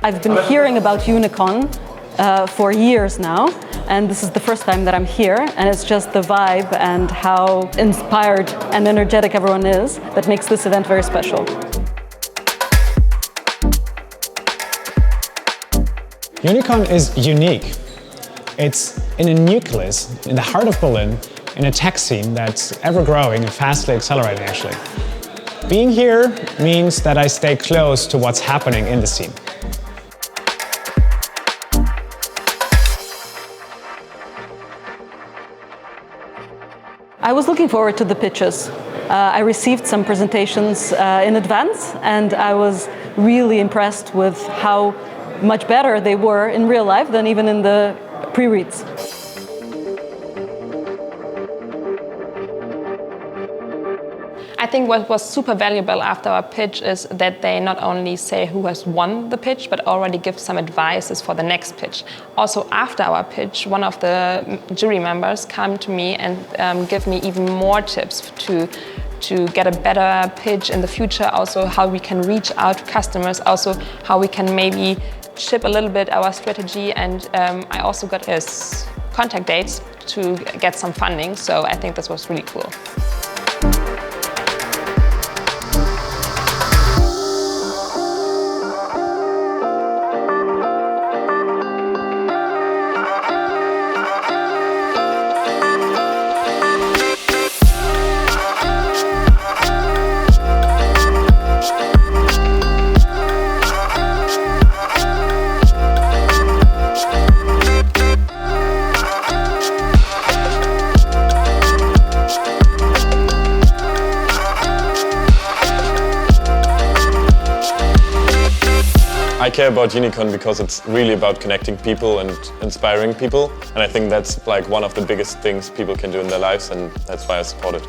I've been hearing about Unicon for years now, and this is the first time that I'm here, and it's just the vibe and how inspired and energetic everyone is that makes this event very special. Unicon is unique. It's in a nucleus, in the heart of Berlin, in a tech scene that's ever-growing and fastly accelerating, actually. Being here means that I stay close to what's happening in the scene. I was looking forward to the pitches. I received some presentations in advance, and I was really impressed with how much better they were in real life than even in the pre-reads. I think what was super valuable after our pitch is that they not only say who has won the pitch, but already give some advices for the next pitch. Also, after our pitch, one of the jury members came to me and give me even more tips to get a better pitch in the future, also how we can reach out to customers, also how we can maybe ship a little bit our strategy, and I also got his contact dates to get some funding, so I think this was really cool. I care about Unicon because it's really about connecting people and inspiring people, and I think that's like one of the biggest things people can do in their lives, and that's why I support it.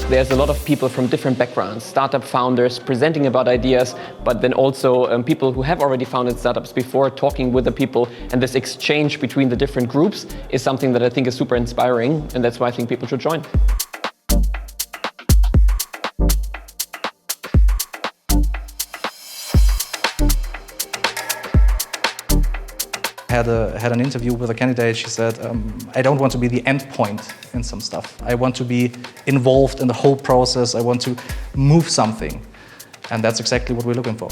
There's a lot of people from different backgrounds, startup founders presenting about ideas, but then also people who have already founded startups before, talking with the people, and this exchange between the different groups is something that I think is super inspiring, and that's why I think people should join. Had an interview with a candidate. She said, I don't want to be the end point in some stuff. I want to be involved in the whole process. I want to move something. And that's exactly what we're looking for.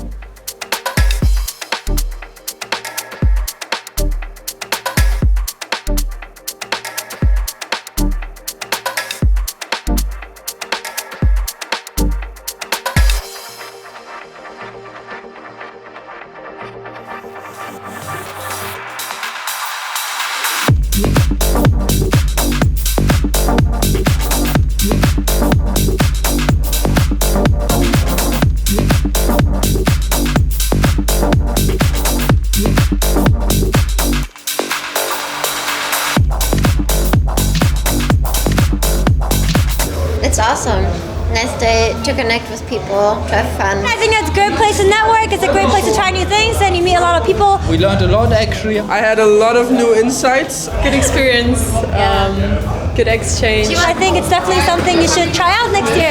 It's awesome. Nice day to connect with people, to have fun. I think it's a great place to network. It's a great place to try new things, and you meet a lot of people. We learned a lot, actually. I had a lot of new insights. Good experience, good exchange. I think it's definitely something you should try out next year.